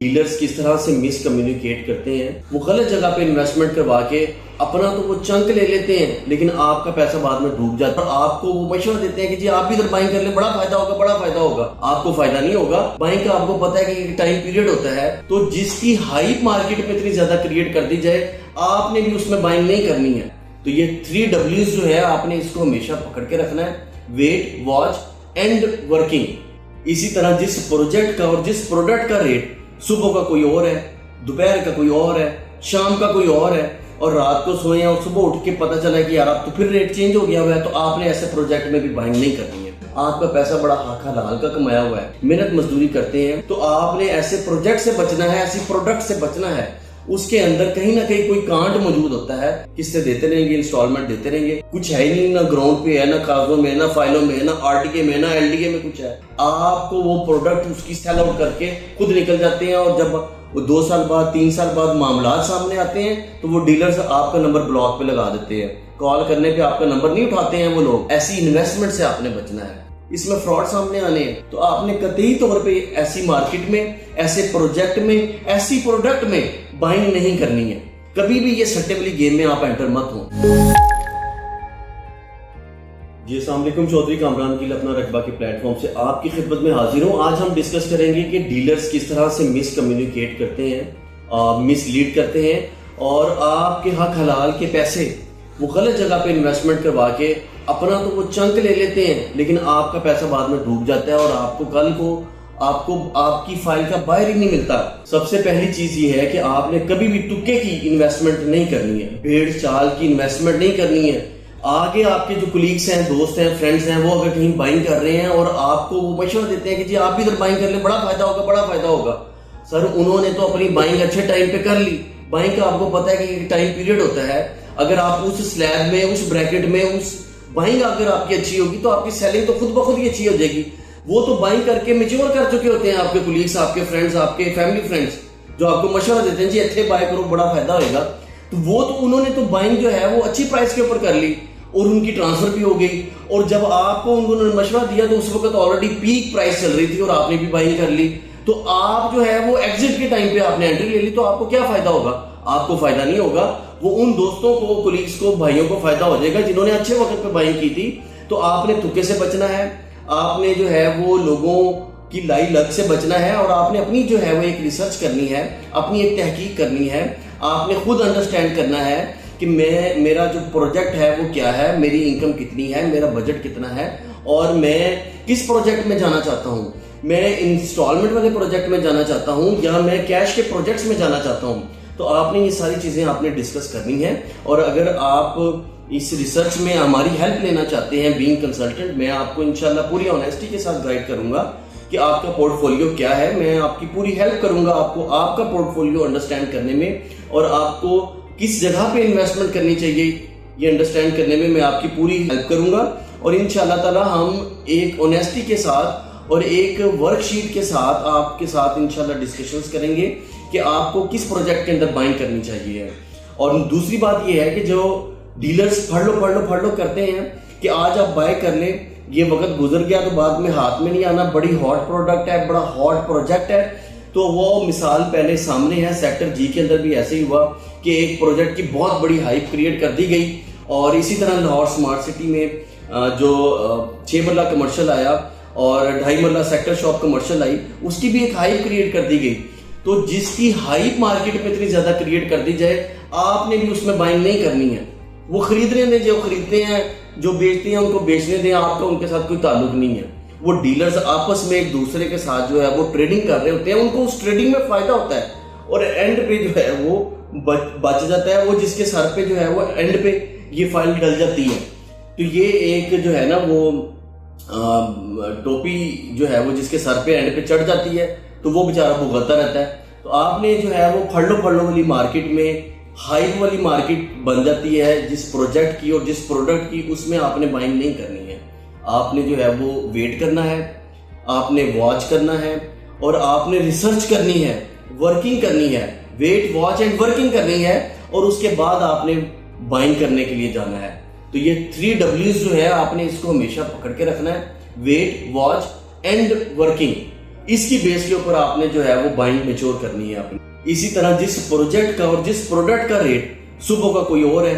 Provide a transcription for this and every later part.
Dealers किस तरह से मिस कम्युनिकेट करते हैं। वो गलत जगह पे इन्वेस्टमेंट करवा के अपना तो वो चंक ले लेते हैं, लेकिन आपका पैसा बाद में डूब जाता है। आपको वो मशवरा देते हैं कि जी आप भी इधर बाइंग कर ले, बड़ा फायदा होगा, बड़ा फायदा होगा। आपको फायदा नहीं होगा। बाइंग का आपको पता है कि एक टाइम पीरियड होता है, तो जिसकी हाइप मार्केट में इतनी ज्यादा क्रिएट कर दी जाए, आपने भी उसमें बाइंग नहीं करनी है। तो ये 3 W's जो है, आपने इसको हमेशा पकड़ के रखना है: वेट, वॉच एंड वर्किंग। इसी तरह जिस प्रोजेक्ट का और जिस प्रोडक्ट का रेट सुबह का कोई और है, दोपहर का कोई और है, शाम का कोई और है, और रात को सोए और सुबह उठ के पता चला कि यार अब तो फिर रेट चेंज हो गया हुआ है, तो आपने ऐसे प्रोजेक्ट में भी बाइंग नहीं करनी है। आपका पैसा बड़ा हलाल का कमाया हुआ है, मेहनत मजदूरी करते हैं, तो आपने ऐसे प्रोजेक्ट से बचना है, ऐसी प्रोडक्ट से बचना है। उसके अंदर कहीं ना कहीं कोई कांट मौजूद होता है। किस्तें देते रहेंगे, इंस्टॉलमेंट देते रहेंगे, कुछ है ही नहीं, ना ग्राउंड पे है, ना कागजों में, ना फाइलों में, ना आरटीके में, ना एलडीके में कुछ है। आपको वो प्रोडक्ट उसकी सेल आउट करके खुद निकल जाते हैं, और जब वो 2 साल बाद 3 साल बाद मामला सामने आते हैं, तो वो डीलर्स आपका नंबर ब्लॉक पे लगा देते हैं। कॉल करने पे आपका नंबर नहीं उठाते हैं वो लोग। ऐसी इन्वेस्टमेंट से आपने बचना है। इसमें फ्रॉड सामने आने हैं, तो आपने कतई तौर पे ऐसी मार्केट में, ऐसे प्रोजेक्ट में, ऐसी प्रोडक्ट में बाइंग नहीं करनी है। कभी भी ये सट्टे वाली गेम में आप एंटर मत हो। जी अस्सलाम वालेकुम, चौधरी कामरान गिल अपना रकबा के प्लेटफॉर्म से आपकी खिदमत में हाजिर हूँ। आज हम डिस्कस करेंगे कि डीलर्स किस तरह से मिस कम्युनिकेट करते हैं, मिसलीड करते हैं, और आपके हक हलाल के पैसे वो गलत जगह पे इन्वेस्टमेंट करवा के अपना तो वो चंक ले लेते हैं, लेकिन आपका पैसा बाद में डूब जाता है, और आपको कल को आपकी फाइल का बाहर ही नहीं मिलता। सबसे पहली चीज ये है कि आपने कभी भी तुक्के की इन्वेस्टमेंट नहीं करनी है, भेड़ चाल की इन्वेस्टमेंट नहीं करनी है। आगे आपके जो कुलीग्स हैं, दोस्त हैं, फ्रेंड्स हैं, वो अगर कहीं बाइंग कर रहे हैं और आपको वो मशवरा देते हैं कि जी आप भी इधर बाइंग कर ले, बड़ा फायदा होगा, बड़ा फायदा होगा। सर, उन्होंने तो अपनी बाइंग अच्छे टाइम पे कर ली। बाइंग का आपको पता है कि एक टाइम पीरियड होता है। अगर आप उस स्लैब में, उस ब्रैकेट में, उस बाइंग अगर आपकी अच्छी होगी, तो आपकी सेलिंग तो खुद ब खुद ही अच्छी हो जाएगी। वो तो बाइंग करके मेच्योर कर चुके होते हैं आपके कुलीग्स, आपके फ्रेंड्स, आपके फैमिली फ्रेंड्स, जो आपको मशवरा देते हैं जी अच्छे बाय करो, बड़ा फायदा होगा। तो वो तो उन्होंने तो बाइंग जो है वो अच्छी प्राइस के ऊपर कर ली, और उनकी ट्रांसफर भी हो गई। और जब आपको उन्होंने मशवरा दिया, तो उस वक्त ऑलरेडी पीक प्राइस चल रही थी और आपने भी बाइंग कर ली। तो आप जो है वो एग्जिट के टाइम पे आपने एंट्री ले ली, तो आपको क्या फायदा होगा? आपको फायदा नहीं होगा। वो उन दोस्तों को, कुलीग्स को, भाइयों को फायदा हो जाएगा जिन्होंने अच्छे वक्त पे बाइंग की थी। तो आपने तुक्के से बचना है, आपने जो है वो लोगों की लाई लग से बचना है, और आपने अपनी जो है वो एक रिसर्च करनी है, अपनी एक तहकीक करनी है। आपने खुद अंडरस्टैंड करना है कि मेरा जो प्रोजेक्ट है वो क्या है, मेरी इनकम कितनी है, मेरा बजट कितना है, और मैं किस प्रोजेक्ट में जाना चाहता हूँ। मैं इंस्टॉलमेंट वाले प्रोजेक्ट में जाना चाहता हूँ, या मैं कैश के प्रोजेक्ट्स में जाना चाहता हूँ। तो आपने ये सारी चीजें आपने डिस्कस करनी है। और अगर आप इस रिसर्च में हमारी हेल्प लेना चाहते हैं बीइंग कंसल्टेंट, मैं आपको इंशाल्लाह पूरी ऑनेस्टी के साथ गाइड करूंगा कि आपका पोर्टफोलियो क्या है। मैं आपकी पूरी हेल्प करूंगा आपको आपका पोर्टफोलियो अंडरस्टैंड करने में, और आपको किस जगह पे इन्वेस्टमेंट करनी चाहिए ये अंडरस्टैंड करने में मैं आपकी पूरी हेल्प करूंगा। और इंशाल्लाह ताला हम एक ऑनेस्टी के साथ और एक वर्कशीट के साथ आपके साथ इंशाल्लाह डिस्कशंस करेंगे कि आपको किस प्रोजेक्ट के अंदर बाइंग करनी चाहिए। और दूसरी बात यह है कि जो डीलर्स फड़ लो करते हैं कि आज आप बाय कर लें, ये वक्त गुजर गया तो बाद में हाथ में नहीं आना, बड़ी हॉट प्रोडक्ट है, बड़ा हॉट प्रोजेक्ट है। तो वो मिसाल पहले सामने है, सेक्टर जी के अंदर भी ऐसे ही हुआ कि एक प्रोजेक्ट की बहुत बड़ी हाइप क्रिएट कर दी गई। और इसी तरह लाहौर स्मार्ट सिटी में जो 6 मरला कमर्शियल आया और 2.5 मरला सेक्टर शॉप कमर्शियल आई, उसकी भी एक हाइप क्रिएट कर दी गई। तो जिसकी हाइप मार्केट में इतनी ज्यादा क्रिएट कर दी जाए, आपने भी उसमें बाइंग नहीं करनी है। वो खरीदने दें जो खरीदते हैं, जो बेचते हैं उनको बेचने दें, आपका उनके साथ कोई ताल्लुक नहीं है। वो डीलर्स आपस में एक दूसरे के साथ जो है वो ट्रेडिंग कर रहे होते हैं, उनको उस ट्रेडिंग में फायदा होता है, और एंड पे जो है वो बच जाता है। वो जिसके सर पे जो है वो एंड पे ये फाइल डल जाती है। तो ये एक जो है ना वो टोपी जो है वो जिसके सर पे एंड पे चढ़ जाती है, तो वो बेचारा भुगतता रहता है। तो आपने जो है वो फड़ लो वाली मार्केट में, हाइप वाली मार्केट बन जाती है जिस प्रोजेक्ट की और जिस प्रोडक्ट की, उसमें आपने बाइंग नहीं करनी है। आपने जो है वो वेट करना है, आपने वॉच करना है, और आपने रिसर्च करनी है, वर्किंग करनी है। वेट, वॉच एंड वर्किंग करनी है, और उसके बाद आपने बाइंग करने के लिए जाना है। तो ये 3 W's जो है आपने इसको हमेशा पकड़ के रखना है: वेट, वॉच एंड वर्किंग। इसकी बेस के ऊपर आपने जो है वो बाइंग मेच्योर करनी है अपनी। इसी तरह जिस प्रोजेक्ट का और जिस प्रोडक्ट का रेट सुबह का कोई और है,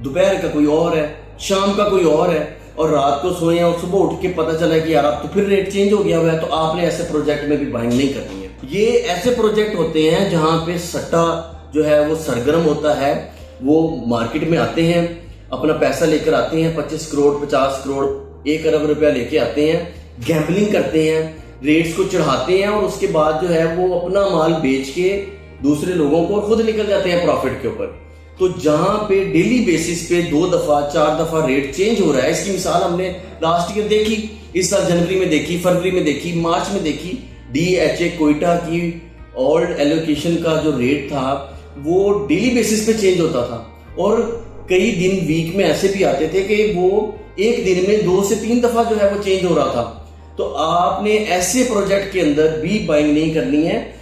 दोपहर का कोई और है, शाम का कोई और है, और रात को सोए और सुबह उठ के पता चला कि यार अब तो फिर रेट चेंज हो गया हुआ है, तो आपने ऐसे प्रोजेक्ट में भी बाइंग नहीं करनी है। ये ऐसे प्रोजेक्ट होते हैं जहां पे सट्टा जो है वो सरगर्म होता है, वो मार्केट में आते हैं, अपना पैसा लेकर आते हैं, 25 करोड़ 50 करोड़ 1 अरब रुपया लेके आते हैं, गैम्बलिंग करते हैं, रेट्स को चढ़ाते हैं, और उसके बाद जो है वो अपना माल बेच के दूसरे लोगों को खुद निकल जाते हैं प्रॉफिट के ऊपर। तो जहां पे डेली बेसिस पे 2 दफा 4 दफा रेट चेंज हो रहा है, इसकी मिसाल हमने लास्ट ईयर देखी, इस साल जनवरी में देखी, फरवरी में देखी, मार्च में देखी। DHA कोयटा की ओल्ड एलोकेशन का जो रेट था वो डेली बेसिस पे चेंज होता था, और कई दिन वीक में ऐसे भी आते थे कि वो एक दिन में 2 से 3 दफा जो है वो चेंज हो रहा था। तो आपने ऐसे प्रोजेक्ट के अंदर भी बाइंग नहीं करनी है,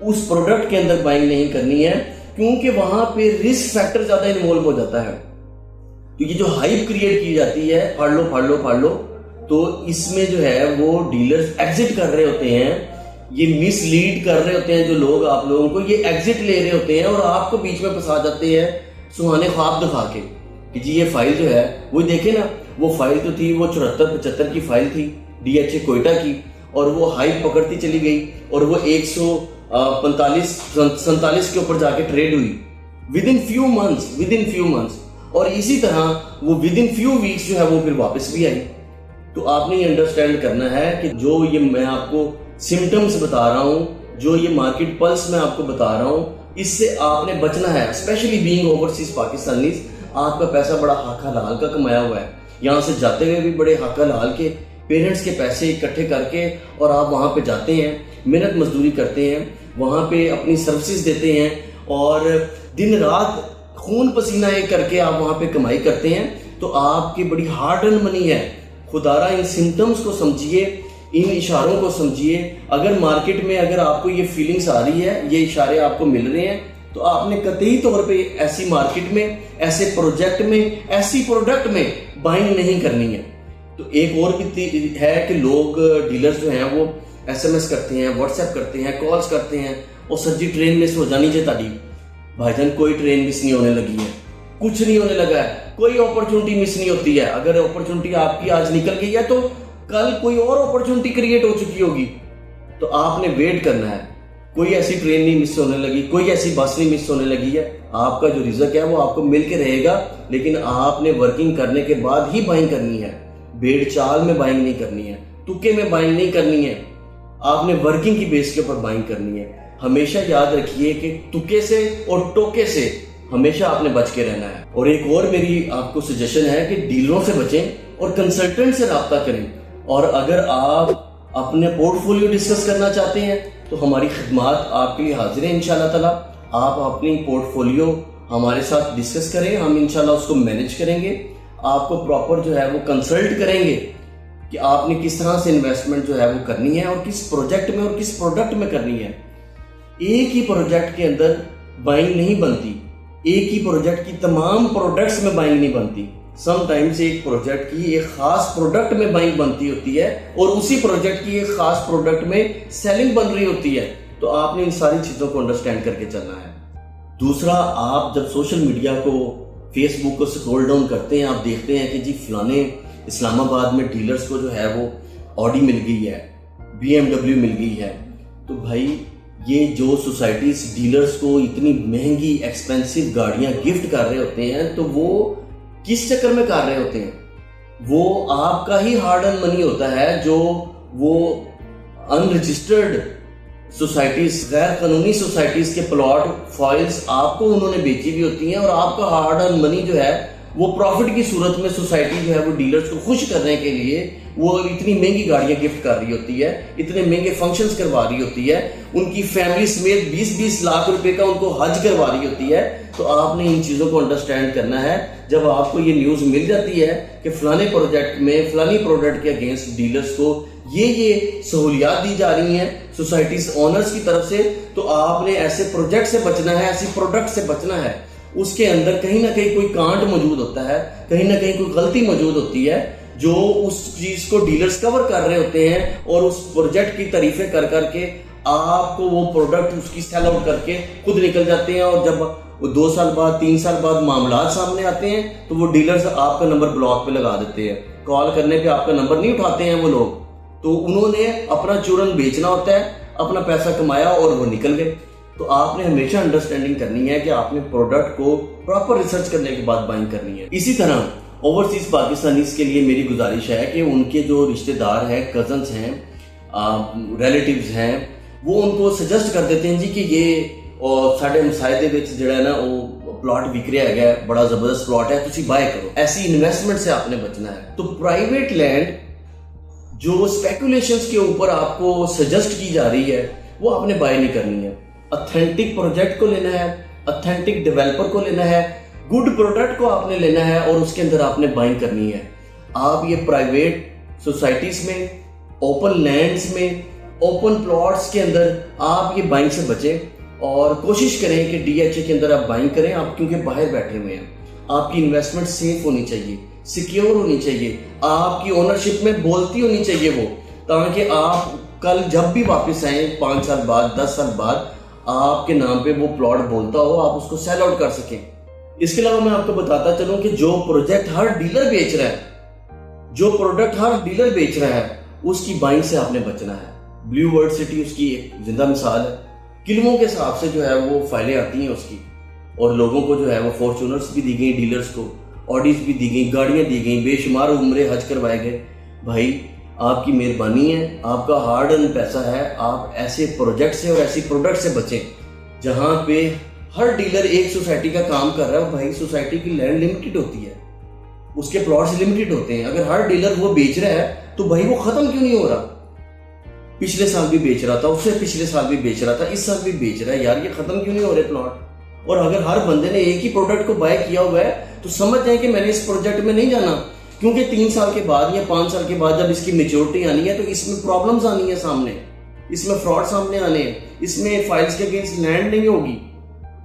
उस प्रोडक्ट के अंदर बाइंग नहीं करनी है, क्योंकि वहां पे रिस्क फैक्टर ज्यादा इन्वॉल्व हो जाता है। तो ये जो हाइप क्रिएट की जाती है, फाड़ लो फाड़ लो फाड़ लो, तो इसमें जो है वो डीलर्स एग्जिट कर रहे होते हैं, ये मिसलीड कर रहे होते हैं जो लोग आप लोगों को, ये एग्जिट ले रहे होते हैं और आपको बीच में फंसा जाते हैं सुहाने ख्वाब दिखा के कि जी ये फाइल जो है वो देखे ना, वो फाइल तो थी वो 74-75 की फाइल थी DHA कोयटा की, और वो हाइप पकड़ती चली गई और वो 145-47 के ऊपर जाके ट्रेड हुई विद इन फ्यू मंथ्स, और इसी तरह वो विद इन फ्यू वीक्स जो है वो फिर वापस भी आई। तो आपने ये अंडरस्टैंड करना है कि जो ये मैं आपको सिम्टम्स बता रहा हूं, जो ये मार्केट पल्स मैं आपको बता रहा हूं, इससे आपने बचना है। स्पेशली बीइंग ओवरसीज पाकिस्तानीज, आपका पैसा बड़ा हक हलाल का कमाया हुआ है, यहाँ से जाते हुए भी बड़े हक हलाल के पेरेंट्स के पैसे इकट्ठे करके, और आप वहाँ पे जाते हैं, मेहनत मजदूरी करते हैं, वहाँ पे अपनी सर्विसेज देते हैं, और दिन रात खून पसीना एक करके आप वहाँ पे कमाई करते हैं। तो आपकी बड़ी हार्ड अर्न मनी है। खुदारा इन सिम्टम्स को समझिए, इन इशारों को समझिए। अगर मार्केट में अगर आपको ये फीलिंग्स आ रही है, ये इशारे आपको मिल रहे हैं, तो आपने कतई तौर पे ऐसी मार्केट में, ऐसे प्रोजेक्ट में, ऐसी प्रोडक्ट में बाइंग नहीं करनी है। तो एक और भी है कि लोग डीलर्स जो हैं वो SMS करते हैं, WhatsApp करते हैं, कॉल्स करते हैं, और सर जी ट्रेन मिस हो जानी चाहिए ताड़ी। भाईजान कोई ट्रेन मिस नहीं होने लगी है, कुछ नहीं होने लगा है, कोई अपॉर्चुनिटी मिस नहीं होती है। अगर अपॉर्चुनिटी आपकी आज निकल गई है तो कल कोई और अपॉर्चुनिटी क्रिएट हो चुकी होगी। तो आपने वेट करना है, कोई ऐसी ट्रेन नहीं मिस होने लगी, कोई ऐसी बस नहीं मिस होने लगी है। आपका जो रिजल्ट है वो आपको मिल के रहेगा, लेकिन आपने वर्किंग करने के बाद ही बाइंग करनी है। भेड़ चाल में बाइंग नहीं करनी है, तुक्के में बाइंग नहीं करनी है, आपने वर्किंग की बेस के ऊपर बाइंग करनी है। हमेशा याद रखिए कि तुक्के से और टोके से हमेशा आपने बच के रहना है। और एक और मेरी आपको सजेशन है कि डीलरों से बचें और कंसल्टेंट से राब्ता करें। और अगर आप अपने पोर्टफोलियो डिस्कस करना चाहते हैं तो हमारी खिदमत आपके लिए हाजिर है इंशाल्लाह ताला। आप अपनी पोर्टफोलियो हमारे साथ डिस्कस करें, हम इंशाल्लाह उसको मैनेज करेंगे, आपको प्रॉपर जो है वो कंसल्ट करेंगे कि आपने किस तरह से इन्वेस्टमेंट जो है वो करनी है, और किस प्रोजेक्ट में और किस प्रोडक्ट में करनी है। एक ही प्रोजेक्ट के अंदर बाइंग नहीं बनती, एक ही प्रोजेक्ट की तमाम प्रोडक्ट्स में बाइंग नहीं बनती। समटाइम्स एक प्रोजेक्ट की एक खास प्रोडक्ट में बाइंग बनती होती है, और उसी प्रोजेक्ट की एक खास प्रोडक्ट में सेलिंग बन रही होती है। तो आपने इन सारी चीजों को अंडरस्टैंड करके चलना है। दूसरा, आप जब सोशल मीडिया को, फेसबुक को स्क्रॉल डाउन करते हैं, आप देखते हैं कि जी फलाने इस्लामाबाद में डीलर्स को जो है वो ऑडी मिल गई है, BMW मिल गई है। तो भाई ये जो सोसाइटीज डीलर्स को इतनी महंगी एक्सपेंसिव गाड़ियां गिफ्ट कर रहे होते हैं, तो वो किस चक्कर में कर रहे होते हैं? वो आपका ही हार्ड अर्न मनी होता है, जो वो अनरजिस्टर्ड सोसाइटीज, गैर कानूनी सोसाइटीज के प्लॉट फाइल्स आपको उन्होंने बेची भी होती हैं, और आपका हार्ड अर्न मनी जो है वो प्रॉफिट की सूरत में सोसाइटी जो है वो डीलर्स को खुश करने के लिए वो इतनी महंगी गाड़ियां गिफ्ट कर रही होती है, इतने महंगे फंक्शंस करवा रही होती है, उनकी फैमिली समेत 20-20 लाख रुपए का उनको हज करवा रही होती है। तो आपने इन चीजों को अंडरस्टैंड करना है। जब आपको ये न्यूज मिल जाती है कि फलाने प्रोजेक्ट में, फलानी प्रोडक्ट के अगेंस्ट डीलर्स को ये सहूलियात दी जा रही हैं सोसाइटीज ओनर्स की तरफ से, तो आपने ऐसे प्रोजेक्ट से बचना है, ऐसी प्रोडक्ट से बचना है। उसके अंदर कहीं ना कहीं कोई कांट मौजूद होता है, कहीं ना कहीं कोई गलती मौजूद होती है, जो उस चीज को डीलर्स कवर कर रहे होते हैं और उस प्रोजेक्ट की तारीफें कर करके आपको वो प्रोडक्ट उसकी सेल आउट करके खुद निकल जाते हैं। और जब 2 साल बाद 3 साल बाद मामला सामने आते हैं तो वो डीलर्स आपका नंबर ब्लॉक पे लगा देते हैं, कॉल करने पे आपका नंबर नहीं उठाते हैं वो लोग। तो उन्होंने अपना चूरन बेचना होता है, अपना पैसा कमाया और वो निकल गए। तो आपने हमेशा अंडरस्टैंडिंग करनी है कि आपने प्रोडक्ट को प्रॉपर रिसर्च करने के बाद बाइंग करनी है। इसी तरह ओवरसीज पाकिस्तानीज के लिए मेरी गुजारिश है कि उनके जो रिश्तेदार हैं, कजन्स हैं, रिलेटिव्स हैं, वो उनको सजेस्ट कर देते हैं जी कि ये साढ़े हमसाए दे विच जिहड़ा है ना वो प्लॉट विक रहा है, बड़ा जबरदस्त प्लॉट है, तुसी बाय करो। ऐसी इन्वेस्टमेंट से आपने बचना है। तो प्राइवेट लैंड जो स्पेकुलेशंस के ऊपर आपको सजेस्ट की जा रही है वो आपने बाय नहीं करनी है। ऑथेंटिक प्रोजेक्ट को लेना है, ऑथेंटिक डेवलपर को लेना है, गुड प्रोडक्ट को आपने लेना है और उसके अंदर आपने बाइंग करनी है। आप ये प्राइवेट सोसाइटीज में, ओपन लैंड्स में, ओपन प्लॉट्स के अंदर आप ये बाइंग से बचें और कोशिश करें कि डीएचए के अंदर आप बाइंग करें। आप क्योंकि बाहर बैठे हुए हैं, आपकी इन्वेस्टमेंट सेफ होनी चाहिए, सिक्योर होनी चाहिए, आपकी ओनरशिप में बोलती होनी चाहिए वो, ताकि आप कल जब भी वापस आए 5 साल बाद, 10 साल बाद, आपके नाम पे वो प्लॉट बोलता हो, आप उसको सेल आउट कर सकें। इसके अलावा मैं आपको बताता चलूं कि जो प्रोजेक्ट हर डीलर बेच रहा है, जो प्रोडक्ट हर डीलर बेच रहा है, उसकी बाइंग से आपने बचना है। ब्लू वर्ल्ड सिटी उसकी एक जिंदा मिसाल है। किलों के हिसाब से जो है वो फाइलें आती हैं उसकी, और लोगों को जो है वो फॉर्च्यूनर्स भी दी गई, डीलर्स को ऑडीज भी दी गई, गाड़ियां दी गई, बेशुमार उम्रे हज करवाए गए। भाई आपकी मेहरबानी है, आपका हार्ड अर्न पैसा है, आप ऐसे प्रोजेक्ट से और ऐसी प्रोडक्ट से बचें जहां पे हर डीलर एक सोसाइटी का काम कर रहा है। भाई सोसाइटी की लैंड लिमिटेड होती है, उसके प्लॉट्स लिमिटेड होते हैं। अगर हर डीलर वो बेच रहा है तो भाई वो खत्म क्यों नहीं हो रहा? पिछले साल भी बेच रहा था, उससे पिछले साल भी बेच रहा था, इस साल भी बेच रहा है, यार ये खत्म क्यों नहीं हो रहे प्लॉट? और अगर हर बंदे ने एक ही प्रोडक्ट को बाय किया हुआ है तो समझ जाए कि मैंने इस प्रोजेक्ट में नहीं जाना, क्योंकि 3 साल के बाद या 5 साल के बाद जब इसकी मेच्योरिटी आनी है तो इसमें प्रॉब्लम्स आनी है सामने, इसमें फ्रॉड सामने आने हैं, इसमें फाइल्स के अगेंस्ट लैंड नहीं होगी,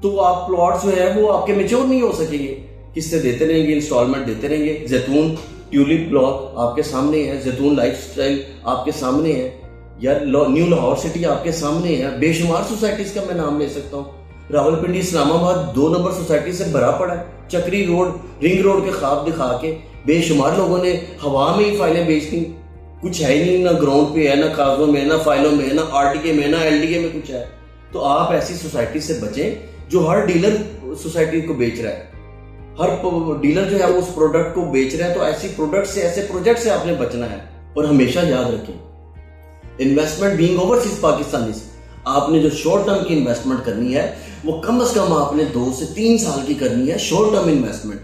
तो आप प्लॉट जो है वो आपके मेच्योर नहीं हो सकेंगे। किस्तें देते रहेंगे, इंस्टॉलमेंट देते रहेंगे। जैतून ट्यूलिप ब्लॉक आपके सामने है, जैतून लाइफस्टाइल आपके सामने है, यार न्यू लाहौर सिटी आपके सामने है, बेशुमार सोसाइटीज का मैं नाम ले सकता हूँ। रावलपिंडी इस्लामाबाद 2 नंबर सोसाइटी से भरा पड़ा है। चक्री रोड, रिंग रोड के ख्वाब दिखा के बेशुमार लोगों ने हवा में ही फाइलें बेच दी। कुछ है ही नहीं, ना ग्राउंड पे है, ना कागजों में, ना फाइलों में, ना आरटीके में, ना एलडीके में कुछ है। तो आप ऐसी सोसाइटी से बचें जो हर डीलर सोसाइटी को बेच रहा है, हर डीलर जो है वो उस प्रोडक्ट को बेच रहा है। तो ऐसी प्रोडक्ट से, ऐसे प्रोजेक्ट से आपने बचना है। और हमेशा याद रखें, इन्वेस्टमेंट बीइंग ओवरसीज पाकिस्तानी, आपने जो शॉर्ट टर्म की इन्वेस्टमेंट करनी है वो कम से कम आपने 2 से 3 साल की करनी है शॉर्ट टर्म इन्वेस्टमेंट,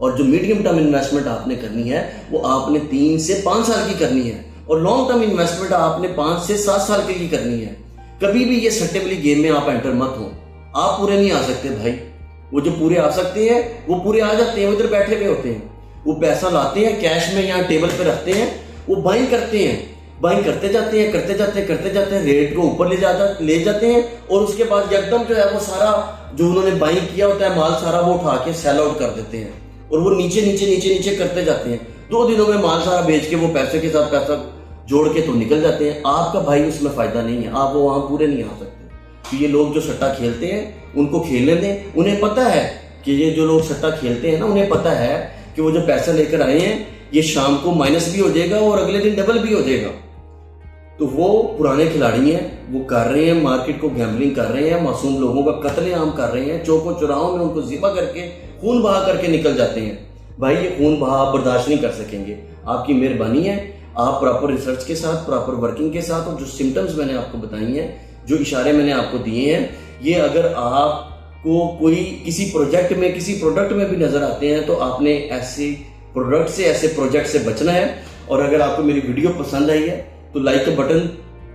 और जो मीडियम टर्म इन्वेस्टमेंट आपने करनी है वो आपने 3 से 5 साल की करनी है, और लॉन्ग टर्म इन्वेस्टमेंट आपने 5 से 7 साल के लिए करनी है। कभी भी ये सट्टे वाली गेम में आप एंटर मत हो, आप पूरे नहीं आ सकते भाई। वो जो पूरे आ सकते हैं वो पूरे आ जाते हैं, वो इधर बैठे हुए होते हैं, वो पैसा लाते हैं कैश में, यहाँ टेबल पे रखते हैं, वो बाइंग करते हैं, बाइंग करते जाते हैं, करते जाते हैं, रेट को ऊपर ले जाते हैं, और उसके बाद एकदम जो है वो सारा जो उन्होंने बाइंग किया होता है माल सारा वो उठा के सेल आउट कर देते हैं, और वो नीचे करते जाते हैं। 2 दिनों में माल सारा बेच के वो पैसे के साथ पैसा जोड़ के तो निकल जाते हैं। आपका भाई उसमें फायदा नहीं है, आप वो वहां पूरे नहीं आ सकते। तो ये लोग जो सट्टा खेलते हैं उनको खेलने दें। उन्हें पता है कि ये जो लोग सट्टा खेलते हैं ना, उन्हें पता है कि वो जो पैसा लेकर आए हैं ये शाम को माइनस भी हो जाएगा और अगले दिन डबल भी हो जाएगा। तो वो पुराने खिलाड़ी हैं, वो कर रहे हैं मार्केट को गैम्बलिंग कर रहे हैं, मासूम लोगों का कत्लेआम कर रहे हैं, चौकों चौराहों में उनको ज़िबा करके खून बहा करके निकल जाते हैं। भाई ये खून बहा आप बर्दाश्त नहीं कर सकेंगे। आपकी मेहरबानी है, आप प्रॉपर रिसर्च के साथ, प्रॉपर वर्किंग के साथ, और जो सिम्टम्स मैंने आपको बताई हैं, जो इशारे मैंने आपको दिए हैं, ये अगर आपको कोई किसी प्रोजेक्ट में, किसी प्रोडक्ट में भी नजर आते हैं तो आपने ऐसे प्रोडक्ट से, ऐसे प्रोजेक्ट से बचना है। और अगर आपको मेरी वीडियो पसंद आई है तो लाइक का बटन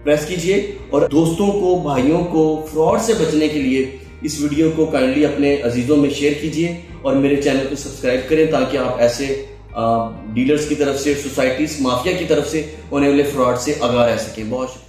प्रेस कीजिए, और दोस्तों को, भाइयों को फ्रॉड से बचने के लिए इस वीडियो को काइंडली अपने अजीजों में शेयर कीजिए, और मेरे चैनल को सब्सक्राइब करें ताकि आप ऐसे डीलर्स की तरफ से, सोसाइटीज, माफिया की तरफ से होने वाले फ्रॉड से आगाह रह सकें। बहुत शुक्रिया।